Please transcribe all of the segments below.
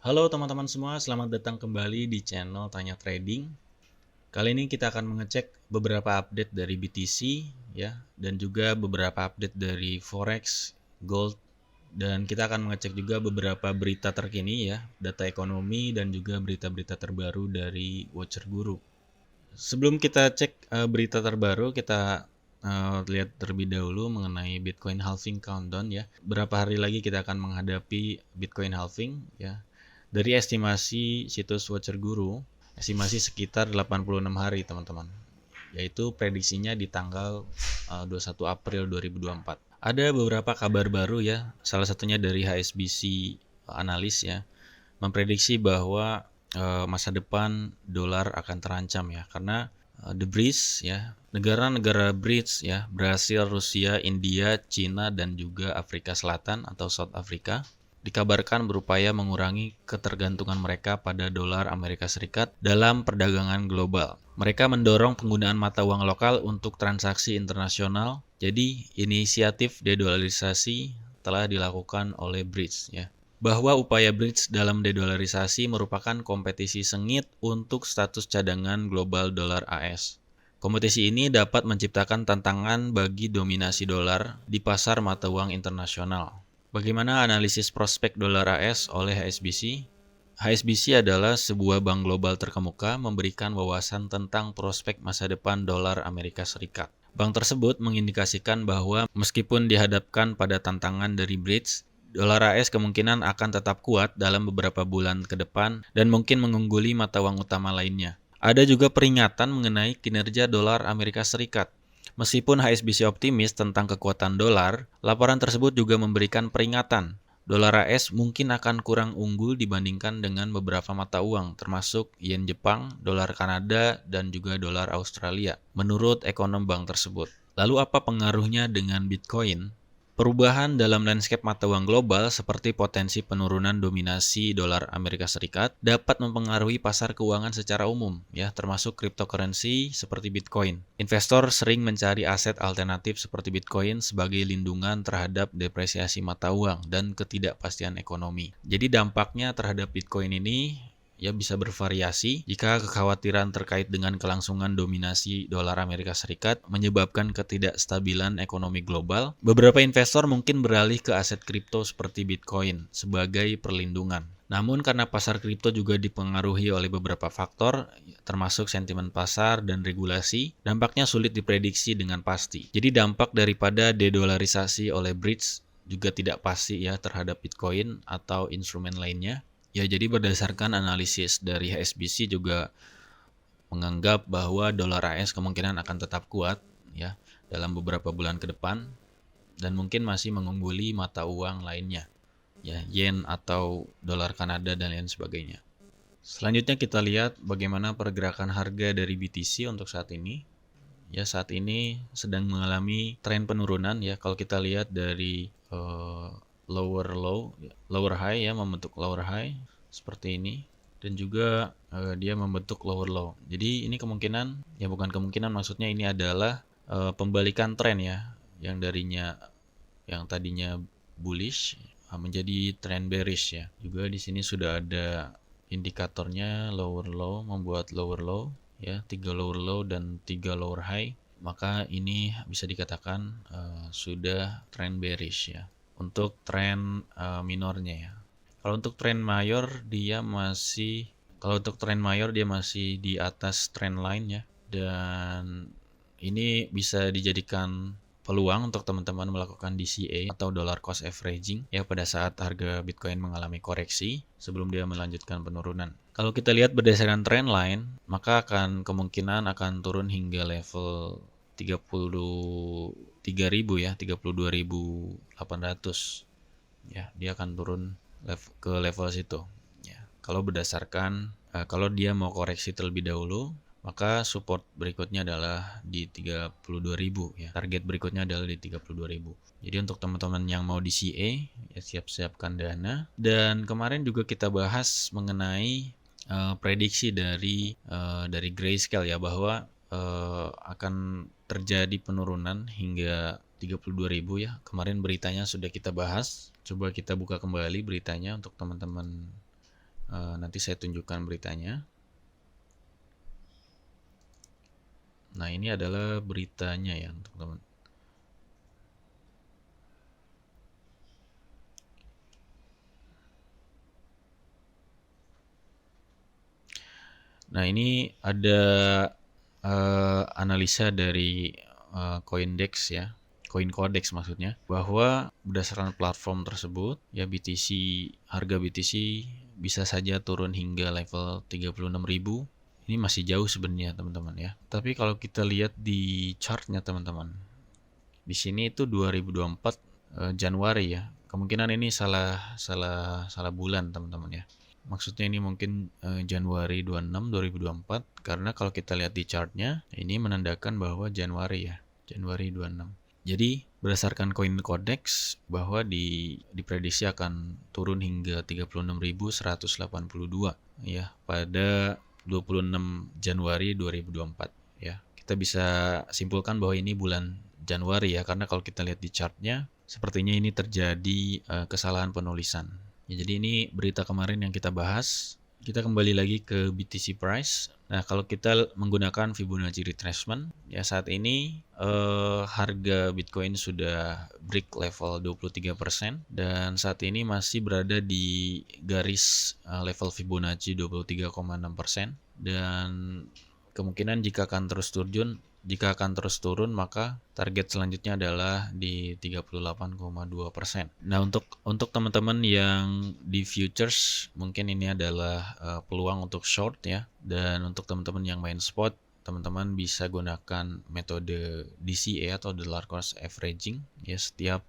Halo teman-teman semua, selamat datang kembali di channel Tanya Trading. Kali ini kita akan mengecek beberapa update dari BTC ya, dan juga beberapa update dari Forex, Gold, dan kita akan mengecek juga beberapa berita terkini ya, data ekonomi dan juga berita-berita terbaru dari Watcher Guru. Sebelum kita cek berita terbaru, kita lihat terlebih dahulu mengenai Bitcoin halving countdown ya. Berapa hari lagi kita akan menghadapi Bitcoin halving ya. Dari estimasi situs Watcher Guru, estimasi sekitar 86 hari teman-teman. Yaitu prediksinya di tanggal 21 April 2024. Ada beberapa kabar baru ya, salah satunya dari HSBC analis ya, memprediksi bahwa masa depan dolar akan terancam ya, karena the BRICS ya, negara-negara BRICS ya, Brasil, Rusia, India, Cina dan juga Afrika Selatan atau South Africa dikabarkan berupaya mengurangi ketergantungan mereka pada dolar Amerika Serikat dalam perdagangan global. Mereka mendorong penggunaan mata uang lokal untuk transaksi internasional. Jadi, inisiatif dedolarisasi telah dilakukan oleh BRICS ya. Bahwa upaya BRICS dalam dedolarisasi merupakan kompetisi sengit untuk status cadangan global dolar AS. Kompetisi ini dapat menciptakan tantangan bagi dominasi dolar di pasar mata uang internasional. Bagaimana analisis prospek dolar AS oleh HSBC? HSBC adalah sebuah bank global terkemuka memberikan wawasan tentang prospek masa depan dolar Amerika Serikat. Bank tersebut mengindikasikan bahwa meskipun dihadapkan pada tantangan dari BRICS, dolar AS kemungkinan akan tetap kuat dalam beberapa bulan ke depan dan mungkin mengungguli mata uang utama lainnya. Ada juga peringatan mengenai kinerja dolar Amerika Serikat. Meskipun HSBC optimis tentang kekuatan dolar, laporan tersebut juga memberikan peringatan. Dolar AS mungkin akan kurang unggul dibandingkan dengan beberapa mata uang, termasuk yen Jepang, dolar Kanada, dan juga dolar Australia, menurut ekonom bank tersebut. Lalu apa pengaruhnya dengan Bitcoin? Perubahan dalam landscape mata uang global seperti potensi penurunan dominasi dolar Amerika Serikat dapat mempengaruhi pasar keuangan secara umum, ya, termasuk cryptocurrency seperti Bitcoin. Investor sering mencari aset alternatif seperti Bitcoin sebagai lindungan terhadap depresiasi mata uang dan ketidakpastian ekonomi. Jadi dampaknya terhadap Bitcoin ini ya bisa bervariasi jika kekhawatiran terkait dengan kelangsungan dominasi dolar Amerika Serikat menyebabkan ketidakstabilan ekonomi global. Beberapa investor mungkin beralih ke aset kripto seperti Bitcoin sebagai perlindungan. Namun karena pasar kripto juga dipengaruhi oleh beberapa faktor, termasuk sentimen pasar dan regulasi, dampaknya sulit diprediksi dengan pasti. Jadi dampak daripada dedolarisasi oleh BRICS juga tidak pasti ya terhadap Bitcoin atau instrumen lainnya. Ya, jadi berdasarkan analisis dari HSBC juga menganggap bahwa dolar AS kemungkinan akan tetap kuat ya dalam beberapa bulan ke depan dan mungkin masih mengungguli mata uang lainnya, ya, yen atau dolar Kanada dan lain sebagainya. Selanjutnya kita lihat bagaimana pergerakan harga dari BTC untuk saat ini. Ya, saat ini sedang mengalami tren penurunan ya. Kalau kita lihat dari lower low, lower high ya, membentuk lower high seperti ini dan juga dia membentuk lower low. Jadi ini kemungkinan, ya bukan kemungkinan, maksudnya ini adalah pembalikan tren ya, yang tadinya bullish menjadi tren bearish ya. Juga di sini sudah ada indikatornya lower low membuat lower low ya, 3 lower low dan 3 lower high. Maka ini bisa dikatakan sudah tren bearish ya. Untuk tren minornya ya. Kalau untuk tren mayor dia masih di atas trend line ya, dan ini bisa dijadikan peluang untuk teman-teman melakukan DCA atau dollar cost averaging ya pada saat harga Bitcoin mengalami koreksi sebelum dia melanjutkan penurunan. Kalau kita lihat berdasarkan trend line, maka kemungkinan akan turun hingga level 33.000 ya, 32.800 ya, dia akan turun ke level situ ya. Kalau dia mau koreksi terlebih dahulu, maka support berikutnya adalah di 32.000 ya. Target berikutnya adalah di 32.000. Jadi untuk teman-teman yang mau di CA ya, siap-siapkan dana. Dan kemarin juga kita bahas mengenai prediksi dari Grayscale ya, bahwa akan terjadi penurunan hingga 32.000 ya. Kemarin beritanya sudah kita bahas. Coba kita buka kembali beritanya untuk teman-teman Nanti saya tunjukkan beritanya. Nah, ini adalah beritanya ya, teman-teman. Nah, ini ada analisa dari Coindex ya, Coincodex maksudnya, bahwa berdasarkan platform tersebut ya harga BTC bisa saja turun hingga level 36.000. Ini masih jauh sebenarnya teman-teman ya. Tapi kalau kita lihat di chartnya teman-teman, di sini itu 2024 Januari ya. Kemungkinan ini salah bulan teman-teman ya. Maksudnya ini mungkin Januari 26 2024 karena kalau kita lihat di chartnya ini menandakan bahwa Januari ya, Januari 26. Jadi berdasarkan Coincodex bahwa diprediksi akan turun hingga 36.182 ya pada 26 Januari 2024 ya. Kita bisa simpulkan bahwa ini bulan Januari ya, karena kalau kita lihat di chartnya sepertinya ini terjadi kesalahan penulisan. Ya, jadi ini berita kemarin yang kita bahas. Kita kembali lagi ke BTC price. Nah, kalau kita menggunakan Fibonacci retracement, ya saat ini harga Bitcoin sudah break level 23% dan saat ini masih berada di garis level Fibonacci 23,6% dan kemungkinan jika akan terus turun maka target selanjutnya adalah di 38,2%. Nah, untuk teman-teman yang di futures mungkin ini adalah peluang untuk short ya. Dan untuk teman-teman yang main spot, teman-teman bisa gunakan metode DCA atau dollar cost averaging ya, setiap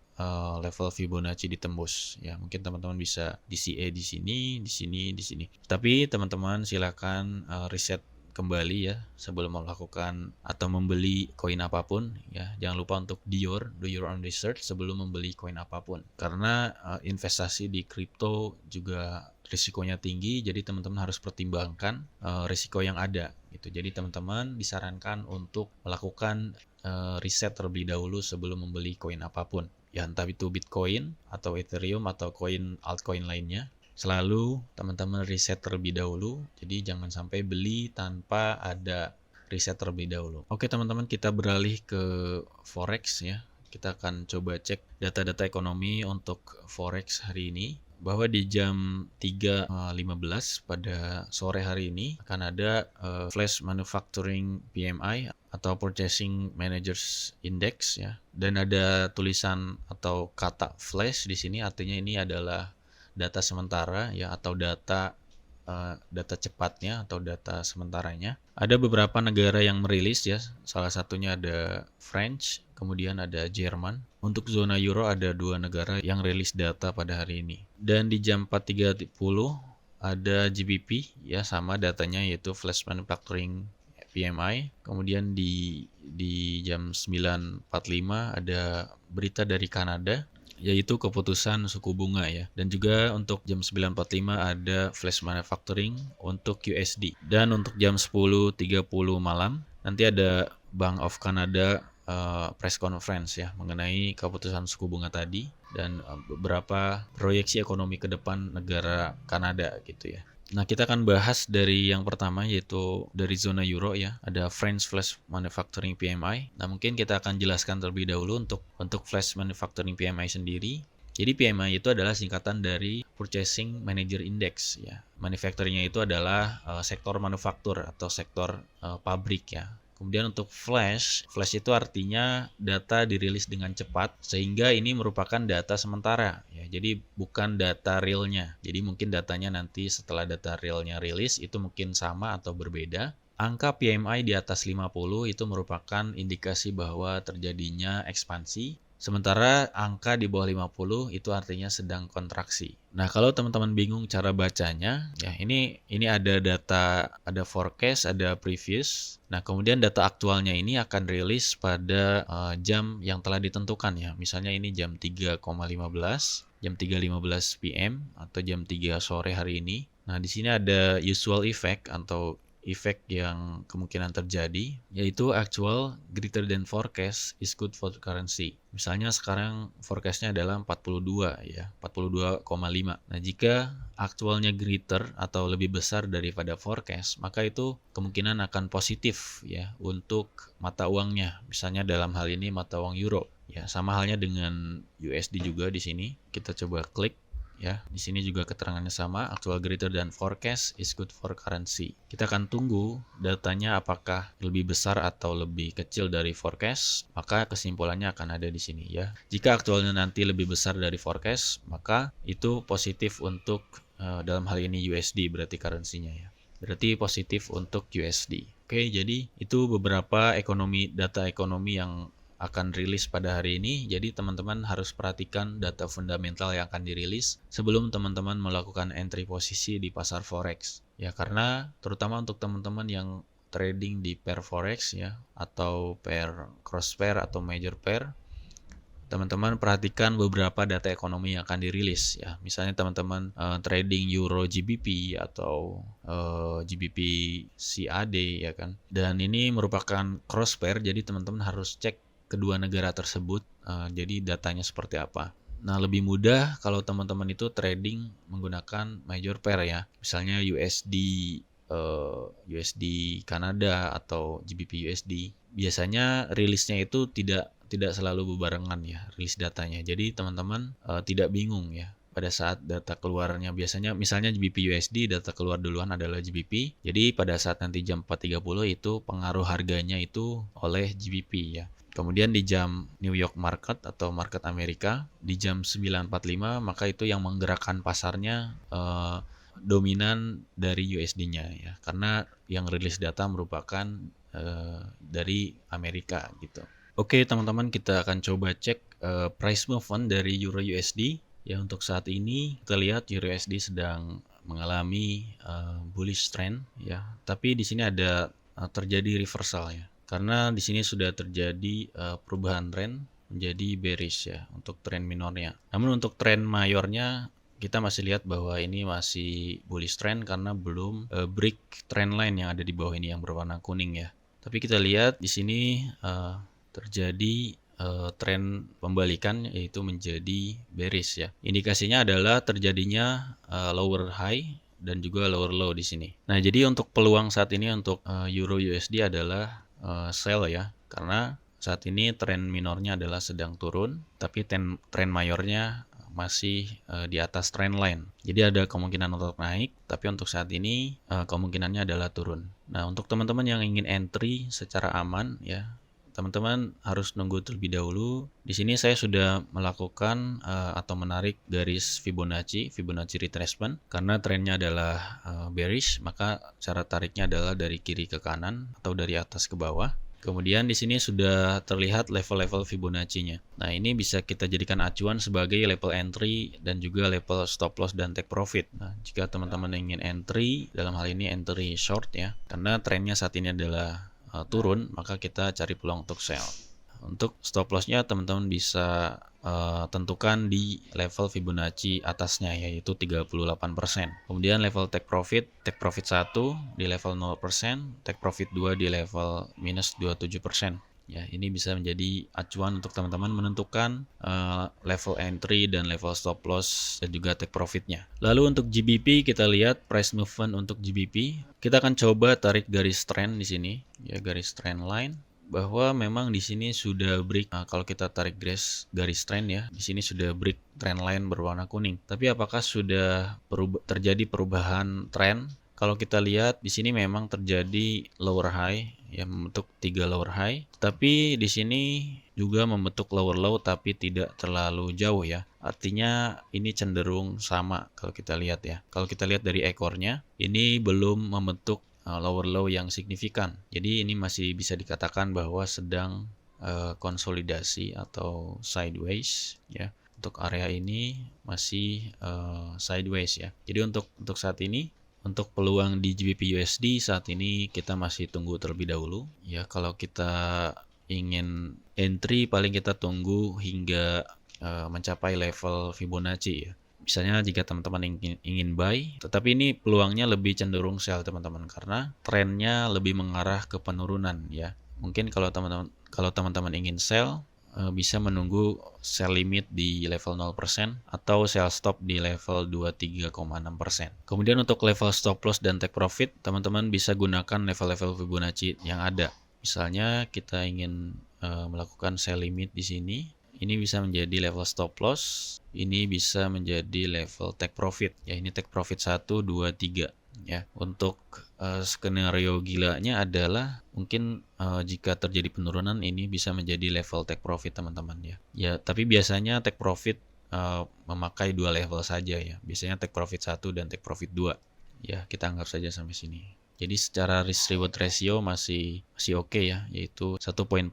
level Fibonacci ditembus ya. Mungkin teman-teman bisa DCA di sini, di sini, di sini. Tapi teman-teman silakan riset kembali ya sebelum melakukan atau membeli koin apapun ya. Jangan lupa untuk do your own research sebelum membeli koin apapun, karena investasi di kripto juga risikonya tinggi, jadi teman-teman harus pertimbangkan risiko yang ada gitu. Jadi teman-teman disarankan untuk melakukan riset terlebih dahulu sebelum membeli koin apapun ya, entah itu Bitcoin atau Ethereum atau koin altcoin lainnya. Selalu teman-teman riset terlebih dahulu, jadi jangan sampai beli tanpa ada riset terlebih dahulu. Oke teman-teman, kita beralih ke forex ya. Kita akan coba cek data-data ekonomi untuk forex hari ini, bahwa di jam 3.15 pada sore hari ini akan ada flash manufacturing PMI atau Purchasing Managers Index ya. Dan ada tulisan atau kata flash di sini, artinya ini adalah data sementara ya, atau data cepatnya atau data sementaranya. Ada beberapa negara yang merilis ya, salah satunya ada French, kemudian ada Jerman. Untuk zona Euro ada 2 negara yang rilis data pada hari ini. Dan di jam 4.30 ada GBP ya, sama datanya yaitu Flash Manufacturing PMI. Kemudian di jam 9.45 ada berita dari Kanada, yaitu keputusan suku bunga ya. Dan juga untuk jam 9.45 ada flash manufacturing untuk USD. Dan untuk jam 10.30 malam nanti ada Bank of Canada press conference ya, mengenai keputusan suku bunga tadi dan beberapa proyeksi ekonomi ke depan negara Kanada gitu ya. Nah, kita akan bahas dari yang pertama, yaitu dari zona Euro ya. Ada French Flash Manufacturing PMI. Nah, mungkin kita akan jelaskan terlebih dahulu untuk Flash Manufacturing PMI sendiri. Jadi PMI itu adalah singkatan dari Purchasing Manager Index ya. Manufacturing-nya itu adalah sektor manufaktur atau sektor pabrik ya. Kemudian untuk flash itu artinya data dirilis dengan cepat, sehingga ini merupakan data sementara ya. Jadi bukan data realnya. Jadi mungkin datanya nanti setelah data realnya rilis itu mungkin sama atau berbeda. Angka PMI di atas 50 itu merupakan indikasi bahwa terjadinya ekspansi. Sementara angka di bawah 50 itu artinya sedang kontraksi. Nah, kalau teman-teman bingung cara bacanya, ya ini ada data, ada forecast, ada previous. Nah, kemudian data aktualnya ini akan rilis pada jam yang telah ditentukan ya. Misalnya ini jam 3,15, jam 3.15 PM atau jam 3 sore hari ini. Nah, di sini ada usual effect atau efek yang kemungkinan terjadi, yaitu actual greater than forecast is good for currency. Misalnya sekarang forecastnya adalah 42 ya, 42,5. Nah, jika aktualnya greater atau lebih besar daripada forecast, maka itu kemungkinan akan positif ya untuk mata uangnya. Misalnya dalam hal ini mata uang euro. Ya, sama halnya dengan USD juga di sini. Kita coba klik. Ya, di sini juga keterangannya sama, actual greater than forecast is good for currency. Kita akan tunggu datanya apakah lebih besar atau lebih kecil dari forecast, maka kesimpulannya akan ada di sini ya. Jika aktualnya nanti lebih besar dari forecast, maka itu positif untuk dalam hal ini USD berarti currency-nya ya. Berarti positif untuk USD. Oke, jadi itu beberapa data ekonomi yang akan rilis pada hari ini. Jadi teman-teman harus perhatikan data fundamental yang akan dirilis sebelum teman-teman melakukan entry posisi di pasar forex. Ya, karena terutama untuk teman-teman yang trading di pair forex ya, atau pair cross pair atau major pair, teman-teman perhatikan beberapa data ekonomi yang akan dirilis ya. Misalnya teman-teman trading Euro GBP atau GBP CAD ya kan. Dan ini merupakan cross pair, jadi teman-teman harus cek kedua negara tersebut, jadi datanya seperti apa. Nah, lebih mudah kalau teman-teman itu trading menggunakan major pair ya. Misalnya USD Kanada atau GBP USD. Biasanya rilisnya itu tidak selalu bebarengan ya, rilis datanya. Jadi teman-teman tidak bingung ya. Pada saat data keluarnya biasanya misalnya GBP USD data keluar duluan adalah GBP. Jadi pada saat nanti jam 4.30 itu pengaruh harganya itu oleh GBP ya. Kemudian di jam New York Market atau market Amerika di jam 9.45 maka itu yang menggerakkan pasarnya dominan dari USD-nya ya. Karena yang rilis data merupakan dari Amerika gitu. Oke, teman-teman, kita akan coba cek price movement dari Euro USD. Ya, untuk saat ini kita lihat Euro USD sedang mengalami bullish trend ya. Tapi di sini ada terjadi reversal ya. Karena di sini sudah terjadi perubahan tren menjadi bearish ya untuk tren minornya. Namun untuk tren mayornya kita masih lihat bahwa ini masih bullish trend karena belum break trend line yang ada di bawah ini yang berwarna kuning ya. Tapi kita lihat di sini terjadi tren pembalikan yaitu menjadi bearish ya. Indikasinya adalah terjadinya lower high dan juga lower low di sini. Nah, jadi untuk peluang saat ini untuk Euro USD adalah sell ya, karena saat ini tren minornya adalah sedang turun, tapi tren mayornya masih di atas trend line. Jadi ada kemungkinan untuk naik, tapi untuk saat ini kemungkinannya adalah turun. Nah, untuk teman-teman yang ingin entry secara aman ya, teman-teman harus nunggu terlebih dahulu. Di sini saya sudah melakukan atau menarik garis Fibonacci retracement karena trennya adalah bearish, maka cara tariknya adalah dari kiri ke kanan atau dari atas ke bawah. Kemudian di sini sudah terlihat level-level Fibonacci-nya. Nah, ini bisa kita jadikan acuan sebagai level entry dan juga level stop loss dan take profit. Nah, jika teman-teman ingin entry, dalam hal ini entry short ya, karena trennya saat ini adalah turun, maka kita cari peluang untuk sell. Untuk stop loss-nya teman-teman bisa tentukan di level Fibonacci atasnya yaitu 38%. Kemudian level take profit 1 di level 0%, take profit 2 di level minus 27%. Ya, ini bisa menjadi acuan untuk teman-teman menentukan level entry dan level stop loss dan juga take profitnya. Lalu untuk GBP kita lihat price movement untuk GBP. Kita akan coba tarik garis trend di sini, ya garis trend line. Bahwa memang di sini sudah break. Nah, kalau kita tarik garis trend ya, di sini sudah break trend line berwarna kuning. Tapi apakah sudah terjadi perubahan trend? Kalau kita lihat di sini memang terjadi lower high ya, membentuk 3 lower high. Tapi di sini juga membentuk lower low tapi tidak terlalu jauh ya. Artinya ini cenderung sama kalau kita lihat ya. Kalau kita lihat dari ekornya, ini belum membentuk lower low yang signifikan. Jadi ini masih bisa dikatakan bahwa sedang konsolidasi atau sideways ya. Untuk area ini masih sideways ya. Jadi untuk saat ini untuk peluang di GBP USD saat ini kita masih tunggu terlebih dahulu ya. Kalau kita ingin entry paling kita tunggu hingga mencapai level Fibonacci ya. Misalnya jika teman-teman ingin buy, tetapi ini peluangnya lebih cenderung sell teman-teman, karena trennya lebih mengarah ke penurunan ya. Mungkin kalau teman-teman ingin sell, bisa menunggu sell limit di level 0% atau sell stop di level 23,6%. Kemudian untuk level stop loss dan take profit, teman-teman bisa gunakan level-level Fibonacci yang ada. Misalnya kita ingin melakukan sell limit di sini, ini bisa menjadi level stop loss, ini bisa menjadi level take profit. Ya, ini take profit 1, 2, 3 ya. Untuk skenario gilanya adalah mungkin jika terjadi penurunan ini bisa menjadi level take profit teman-teman ya. Ya, tapi biasanya take profit memakai dua level saja ya. Biasanya take profit 1 dan take profit 2. Ya, kita anggap saja sampai sini. Jadi secara risk reward ratio masih oke ya, yaitu 1,43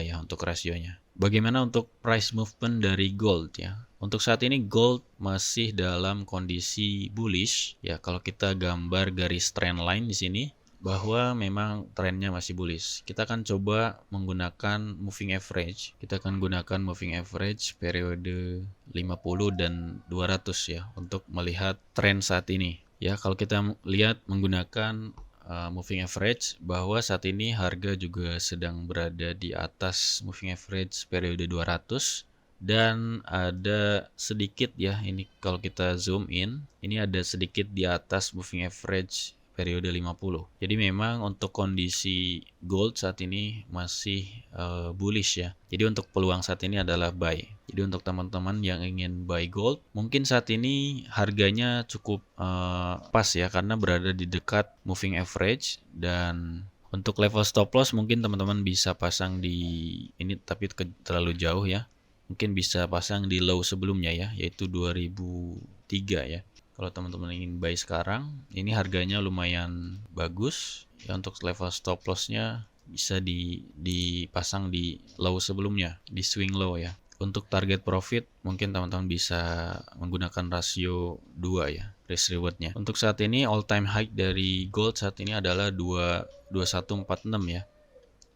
ya untuk rasionya. Bagaimana untuk price movement dari gold ya? Untuk saat ini gold masih dalam kondisi bullish ya. Kalau kita gambar garis trend line di sini, bahwa memang trennya masih bullish. Kita akan coba menggunakan moving average. Kita akan gunakan moving average periode 50 dan 200 ya untuk melihat tren saat ini. Ya, kalau kita lihat menggunakan moving average, bahwa saat ini harga juga sedang berada di atas moving average periode 200 dan ada sedikit ya, ini kalau kita zoom in, ini ada sedikit di atas moving average periode 50. Jadi memang untuk kondisi gold saat ini masih bullish ya. Jadi untuk peluang saat ini adalah buy. Jadi untuk teman-teman yang ingin buy gold, mungkin saat ini harganya cukup pas ya, karena berada di dekat moving average. Dan untuk level stop loss mungkin teman-teman bisa pasang di ini, tapi terlalu jauh ya. Mungkin bisa pasang di low sebelumnya ya, yaitu 2003 ya. Kalau teman-teman ingin buy sekarang, ini harganya lumayan bagus ya. Untuk level stop loss-nya bisa dipasang di low sebelumnya, di swing low ya. Untuk target profit mungkin teman-teman bisa menggunakan rasio 2 ya, risk reward-nya. Untuk saat ini all time high dari gold saat ini adalah 2146 ya.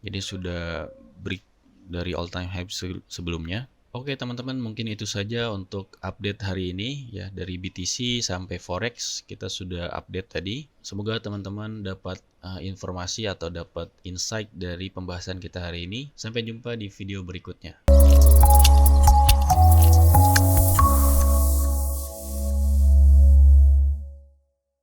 Jadi sudah break dari all time high sebelumnya. Oke teman-teman, mungkin itu saja untuk update hari ini ya, dari BTC sampai Forex kita sudah update tadi. Semoga teman-teman dapat informasi atau dapat insight dari pembahasan kita hari ini. Sampai jumpa di video berikutnya.